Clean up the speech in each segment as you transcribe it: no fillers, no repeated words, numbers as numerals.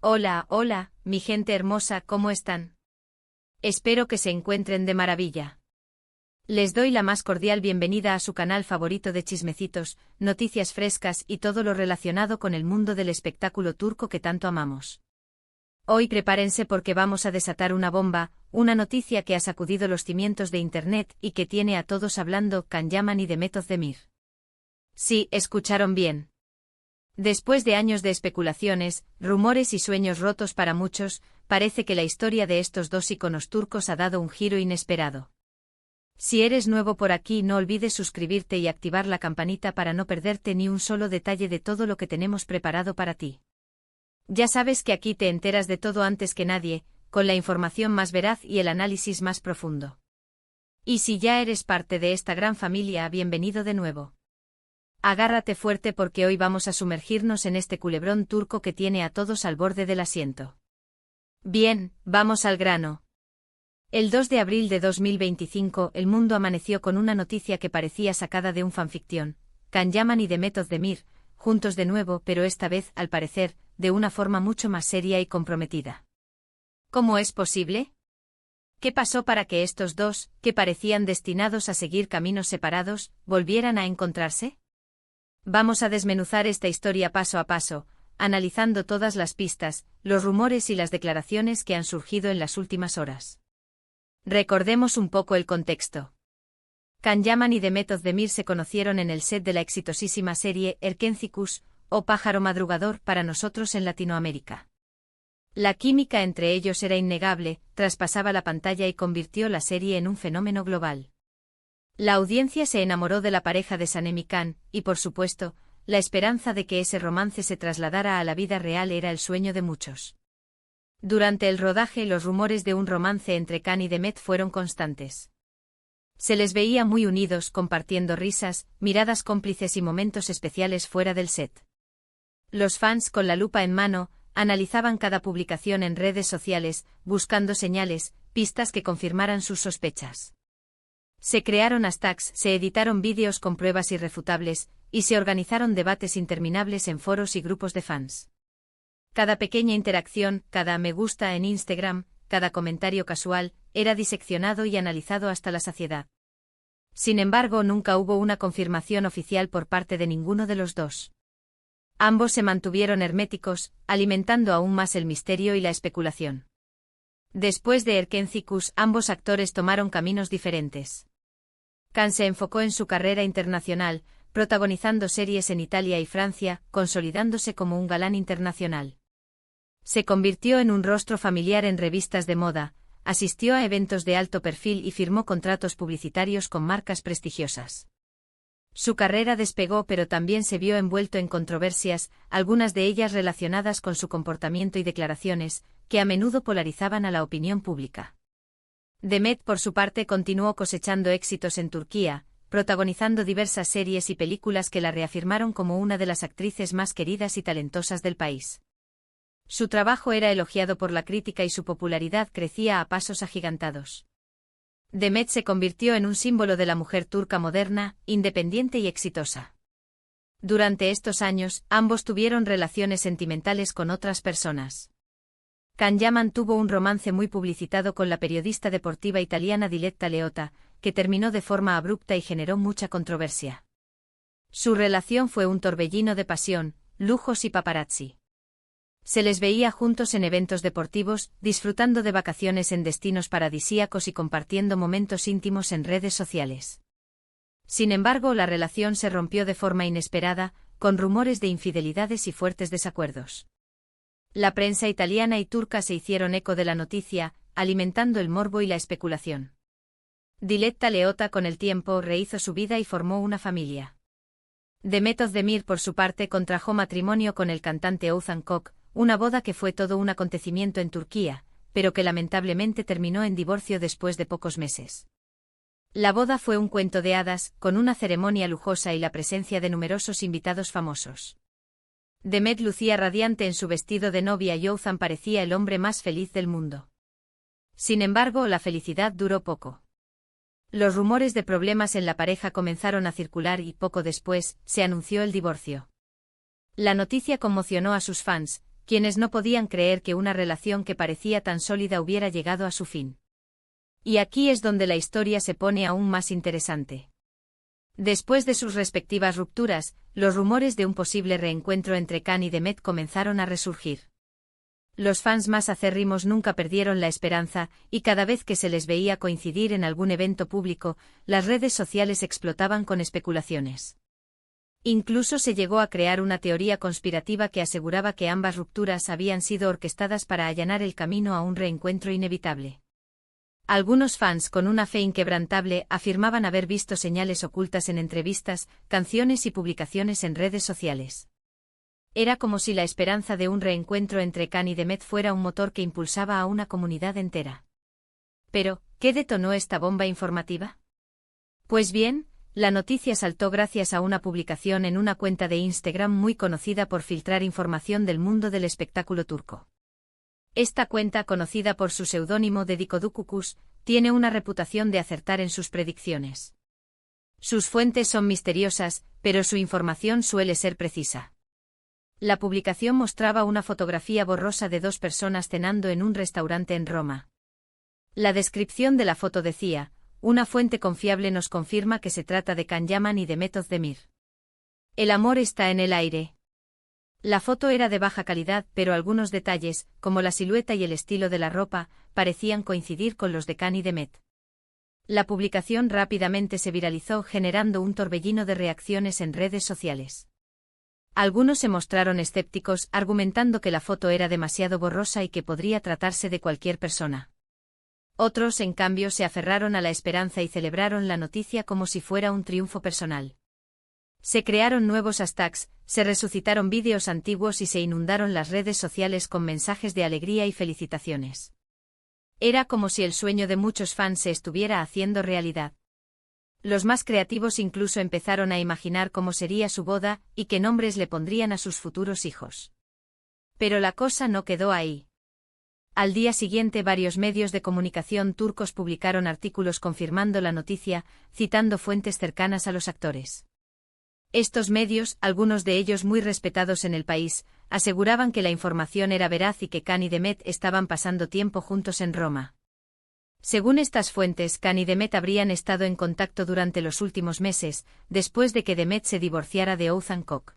Hola, hola, mi gente hermosa, ¿cómo están? Espero que se encuentren de maravilla. Les doy la más cordial bienvenida a su canal favorito de chismecitos, noticias frescas y todo lo relacionado con el mundo del espectáculo turco que tanto amamos. Hoy prepárense porque vamos a desatar una bomba, una noticia que ha sacudido los cimientos de Internet y que tiene a todos hablando Can Yaman y Demet Özdemir. Sí, escucharon bien. Después de años de especulaciones, rumores y sueños rotos para muchos, parece que la historia de estos dos íconos turcos ha dado un giro inesperado. Si eres nuevo por aquí, no olvides suscribirte y activar la campanita para no perderte ni un solo detalle de todo lo que tenemos preparado para ti. Ya sabes que aquí te enteras de todo antes que nadie, con la información más veraz y el análisis más profundo. Y si ya eres parte de esta gran familia, bienvenido de nuevo. Agárrate fuerte porque hoy vamos a sumergirnos en este culebrón turco que tiene a todos al borde del asiento. Bien, vamos al grano. El 2 de abril de 2025, el mundo amaneció con una noticia que parecía sacada de un fanficción. Can Yaman y Demet Özdemir, juntos de nuevo, pero esta vez, al parecer, de una forma mucho más seria y comprometida. ¿Cómo es posible? ¿Qué pasó para que estos dos, que parecían destinados a seguir caminos separados, volvieran a encontrarse? Vamos a desmenuzar esta historia paso a paso, analizando todas las pistas, los rumores y las declaraciones que han surgido en las últimas horas. Recordemos un poco el contexto. Can Yaman y Demet Özdemir se conocieron en el set de la exitosísima serie Erkencikus, o Pájaro Madrugador para nosotros en Latinoamérica. La química entre ellos era innegable, traspasaba la pantalla y convirtió la serie en un fenómeno global. La audiencia se enamoró de la pareja de Sanem y Can, y por supuesto, la esperanza de que ese romance se trasladara a la vida real era el sueño de muchos. Durante el rodaje, los rumores de un romance entre Can y Demet fueron constantes. Se les veía muy unidos, compartiendo risas, miradas cómplices y momentos especiales fuera del set. Los fans, con la lupa en mano, analizaban cada publicación en redes sociales, buscando señales, pistas que confirmaran sus sospechas. Se crearon hashtags, se editaron vídeos con pruebas irrefutables, y se organizaron debates interminables en foros y grupos de fans. Cada pequeña interacción, cada me gusta en Instagram, cada comentario casual, era diseccionado y analizado hasta la saciedad. Sin embargo, nunca hubo una confirmación oficial por parte de ninguno de los dos. Ambos se mantuvieron herméticos, alimentando aún más el misterio y la especulación. Después de Erkencikus, ambos actores tomaron caminos diferentes. Can se enfocó en su carrera internacional, protagonizando series en Italia y Francia, consolidándose como un galán internacional. Se convirtió en un rostro familiar en revistas de moda, asistió a eventos de alto perfil y firmó contratos publicitarios con marcas prestigiosas. Su carrera despegó, pero también se vio envuelto en controversias, algunas de ellas relacionadas con su comportamiento y declaraciones, que a menudo polarizaban a la opinión pública. Demet, por su parte, continuó cosechando éxitos en Turquía, protagonizando diversas series y películas que la reafirmaron como una de las actrices más queridas y talentosas del país. Su trabajo era elogiado por la crítica y su popularidad crecía a pasos agigantados. Demet se convirtió en un símbolo de la mujer turca moderna, independiente y exitosa. Durante estos años, ambos tuvieron relaciones sentimentales con otras personas. Can Yaman tuvo un romance muy publicitado con la periodista deportiva italiana Diletta Leotta, que terminó de forma abrupta y generó mucha controversia. Su relación fue un torbellino de pasión, lujos y paparazzi. Se les veía juntos en eventos deportivos, disfrutando de vacaciones en destinos paradisíacos y compartiendo momentos íntimos en redes sociales. Sin embargo, la relación se rompió de forma inesperada, con rumores de infidelidades y fuertes desacuerdos. La prensa italiana y turca se hicieron eco de la noticia, alimentando el morbo y la especulación. Diletta Leotta con el tiempo rehizo su vida y formó una familia. Demet Özdemir, por su parte, contrajo matrimonio con el cantante Oğuzhan Koç, una boda que fue todo un acontecimiento en Turquía, pero que lamentablemente terminó en divorcio después de pocos meses. La boda fue un cuento de hadas, con una ceremonia lujosa y la presencia de numerosos invitados famosos. Demet lucía radiante en su vestido de novia y Oğuzhan parecía el hombre más feliz del mundo. Sin embargo, la felicidad duró poco. Los rumores de problemas en la pareja comenzaron a circular y poco después se anunció el divorcio. La noticia conmocionó a sus fans, quienes no podían creer que una relación que parecía tan sólida hubiera llegado a su fin. Y aquí es donde la historia se pone aún más interesante. Después de sus respectivas rupturas, los rumores de un posible reencuentro entre Khan y Demet comenzaron a resurgir. Los fans más acérrimos nunca perdieron la esperanza, y cada vez que se les veía coincidir en algún evento público, las redes sociales explotaban con especulaciones. Incluso se llegó a crear una teoría conspirativa que aseguraba que ambas rupturas habían sido orquestadas para allanar el camino a un reencuentro inevitable. Algunos fans con una fe inquebrantable afirmaban haber visto señales ocultas en entrevistas, canciones y publicaciones en redes sociales. Era como si la esperanza de un reencuentro entre Khan y Demet fuera un motor que impulsaba a una comunidad entera. Pero, ¿qué detonó esta bomba informativa? Pues bien, la noticia saltó gracias a una publicación en una cuenta de Instagram muy conocida por filtrar información del mundo del espectáculo turco. Esta cuenta, conocida por su seudónimo de Dedikodukukus, tiene una reputación de acertar en sus predicciones. Sus fuentes son misteriosas, pero su información suele ser precisa. La publicación mostraba una fotografía borrosa de dos personas cenando en un restaurante en Roma. La descripción de la foto decía: una fuente confiable nos confirma que se trata de Can Yaman y Demet Özdemir. El amor está en el aire. La foto era de baja calidad, pero algunos detalles, como la silueta y el estilo de la ropa, parecían coincidir con los de Khan y Demet. La publicación rápidamente se viralizó, generando un torbellino de reacciones en redes sociales. Algunos se mostraron escépticos, argumentando que la foto era demasiado borrosa y que podría tratarse de cualquier persona. Otros, en cambio, se aferraron a la esperanza y celebraron la noticia como si fuera un triunfo personal. Se crearon nuevos hashtags, se resucitaron vídeos antiguos y se inundaron las redes sociales con mensajes de alegría y felicitaciones. Era como si el sueño de muchos fans se estuviera haciendo realidad. Los más creativos incluso empezaron a imaginar cómo sería su boda y qué nombres le pondrían a sus futuros hijos. Pero la cosa no quedó ahí. Al día siguiente, varios medios de comunicación turcos publicaron artículos confirmando la noticia, citando fuentes cercanas a los actores. Estos medios, algunos de ellos muy respetados en el país, aseguraban que la información era veraz y que Khan y Demet estaban pasando tiempo juntos en Roma. Según estas fuentes, Khan y Demet habrían estado en contacto durante los últimos meses, después de que Demet se divorciara de Oğuzhan Koç.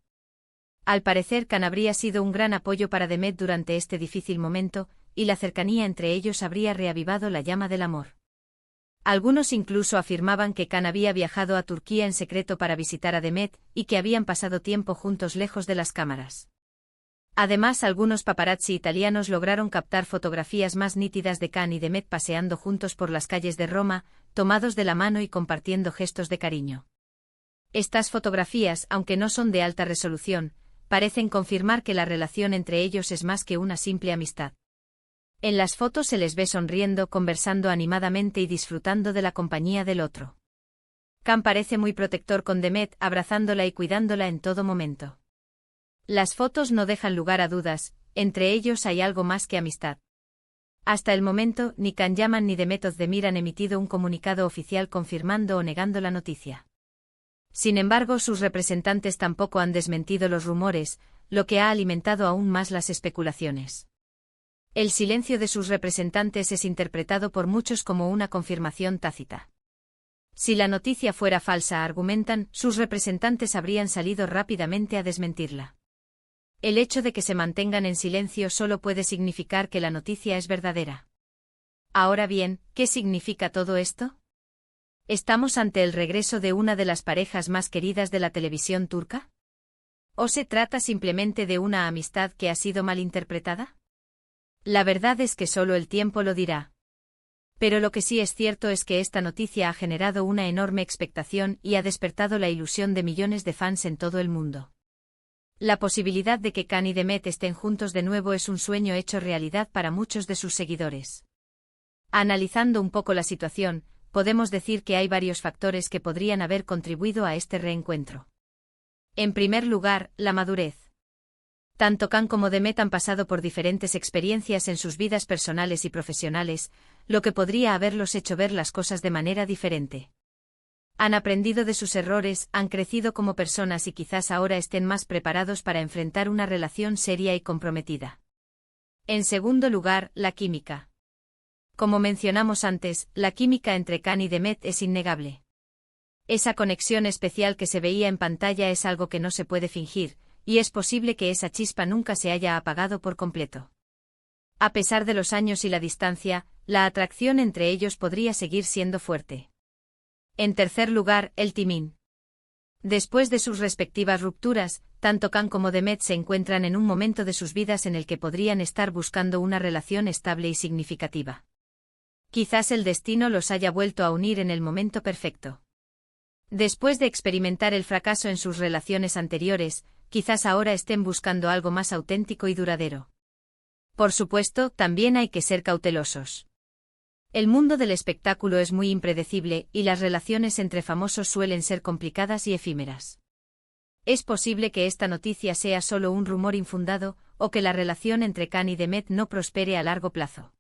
Al parecer, Khan habría sido un gran apoyo para Demet durante este difícil momento, y la cercanía entre ellos habría reavivado la llama del amor. Algunos incluso afirmaban que Khan había viajado a Turquía en secreto para visitar a Demet, y que habían pasado tiempo juntos lejos de las cámaras. Además, algunos paparazzi italianos lograron captar fotografías más nítidas de Khan y Demet paseando juntos por las calles de Roma, tomados de la mano y compartiendo gestos de cariño. Estas fotografías, aunque no son de alta resolución, parecen confirmar que la relación entre ellos es más que una simple amistad. En las fotos se les ve sonriendo, conversando animadamente y disfrutando de la compañía del otro. Khan parece muy protector con Demet, abrazándola y cuidándola en todo momento. Las fotos no dejan lugar a dudas, entre ellos hay algo más que amistad. Hasta el momento, ni Can Yaman ni Demet Özdemir han emitido un comunicado oficial confirmando o negando la noticia. Sin embargo, sus representantes tampoco han desmentido los rumores, lo que ha alimentado aún más las especulaciones. El silencio de sus representantes es interpretado por muchos como una confirmación tácita. Si la noticia fuera falsa, argumentan, sus representantes habrían salido rápidamente a desmentirla. El hecho de que se mantengan en silencio solo puede significar que la noticia es verdadera. Ahora bien, ¿qué significa todo esto? ¿Estamos ante el regreso de una de las parejas más queridas de la televisión turca? ¿O se trata simplemente de una amistad que ha sido malinterpretada? La verdad es que solo el tiempo lo dirá. Pero lo que sí es cierto es que esta noticia ha generado una enorme expectación y ha despertado la ilusión de millones de fans en todo el mundo. La posibilidad de que Khan y Demet estén juntos de nuevo es un sueño hecho realidad para muchos de sus seguidores. Analizando un poco la situación, podemos decir que hay varios factores que podrían haber contribuido a este reencuentro. En primer lugar, la madurez. Tanto Khan como Demet han pasado por diferentes experiencias en sus vidas personales y profesionales, lo que podría haberlos hecho ver las cosas de manera diferente. Han aprendido de sus errores, han crecido como personas y quizás ahora estén más preparados para enfrentar una relación seria y comprometida. En segundo lugar, la química. Como mencionamos antes, la química entre Khan y Demet es innegable. Esa conexión especial que se veía en pantalla es algo que no se puede fingir, y es posible que esa chispa nunca se haya apagado por completo. A pesar de los años y la distancia, la atracción entre ellos podría seguir siendo fuerte. En tercer lugar, el timing. Después de sus respectivas rupturas, tanto Khan como Demet se encuentran en un momento de sus vidas en el que podrían estar buscando una relación estable y significativa. Quizás el destino los haya vuelto a unir en el momento perfecto. Después de experimentar el fracaso en sus relaciones anteriores, quizás ahora estén buscando algo más auténtico y duradero. Por supuesto, también hay que ser cautelosos. El mundo del espectáculo es muy impredecible y las relaciones entre famosos suelen ser complicadas y efímeras. Es posible que esta noticia sea solo un rumor infundado, o que la relación entre Khan y Demet no prospere a largo plazo.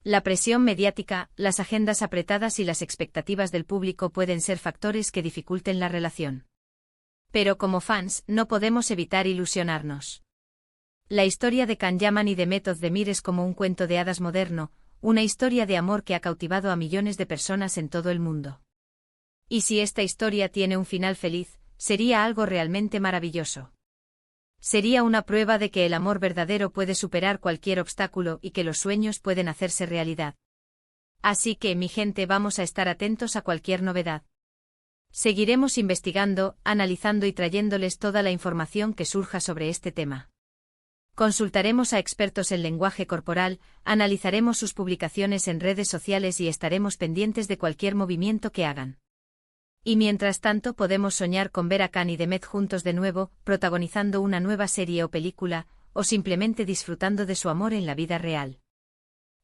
La presión mediática, las agendas apretadas y las expectativas del público pueden ser factores que dificulten la relación. Pero como fans, no podemos evitar ilusionarnos. La historia de Can Yaman y Demet Özdemir es como un cuento de hadas moderno, una historia de amor que ha cautivado a millones de personas en todo el mundo. Y si esta historia tiene un final feliz, sería algo realmente maravilloso. Sería una prueba de que el amor verdadero puede superar cualquier obstáculo y que los sueños pueden hacerse realidad. Así que, mi gente, vamos a estar atentos a cualquier novedad. Seguiremos investigando, analizando y trayéndoles toda la información que surja sobre este tema. Consultaremos a expertos en lenguaje corporal, analizaremos sus publicaciones en redes sociales y estaremos pendientes de cualquier movimiento que hagan. Y mientras tanto podemos soñar con ver a Khan y Demet juntos de nuevo, protagonizando una nueva serie o película, o simplemente disfrutando de su amor en la vida real.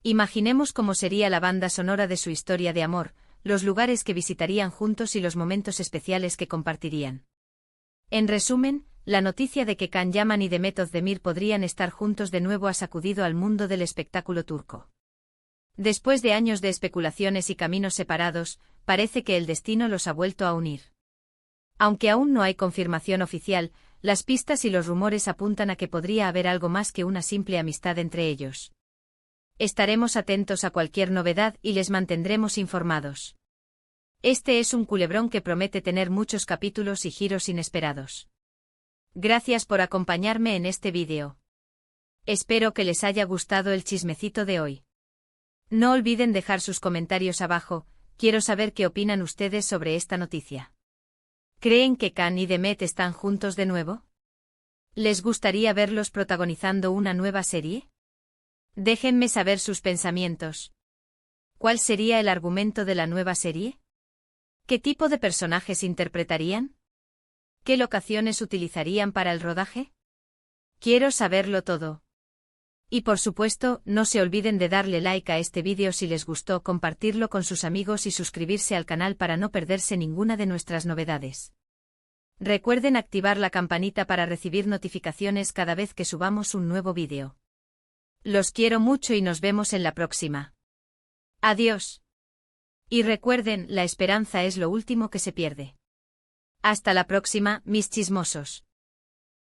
Imaginemos cómo sería la banda sonora de su historia de amor, los lugares que visitarían juntos y los momentos especiales que compartirían. En resumen, la noticia de que Can Yaman y Demet Özdemir podrían estar juntos de nuevo ha sacudido al mundo del espectáculo turco. Después de años de especulaciones y caminos separados, parece que el destino los ha vuelto a unir. Aunque aún no hay confirmación oficial, las pistas y los rumores apuntan a que podría haber algo más que una simple amistad entre ellos. Estaremos atentos a cualquier novedad y les mantendremos informados. Este es un culebrón que promete tener muchos capítulos y giros inesperados. Gracias por acompañarme en este vídeo. Espero que les haya gustado el chismecito de hoy. No olviden dejar sus comentarios abajo, quiero saber qué opinan ustedes sobre esta noticia. ¿Creen que Khan y Demet están juntos de nuevo? ¿Les gustaría verlos protagonizando una nueva serie? Déjenme saber sus pensamientos. ¿Cuál sería el argumento de la nueva serie? ¿Qué tipo de personajes interpretarían? ¿Qué locaciones utilizarían para el rodaje? Quiero saberlo todo. Y por supuesto, no se olviden de darle like a este vídeo si les gustó, compartirlo con sus amigos y suscribirse al canal para no perderse ninguna de nuestras novedades. Recuerden activar la campanita para recibir notificaciones cada vez que subamos un nuevo vídeo. Los quiero mucho y nos vemos en la próxima. Adiós. Y recuerden, la esperanza es lo último que se pierde. Hasta la próxima, mis chismosos.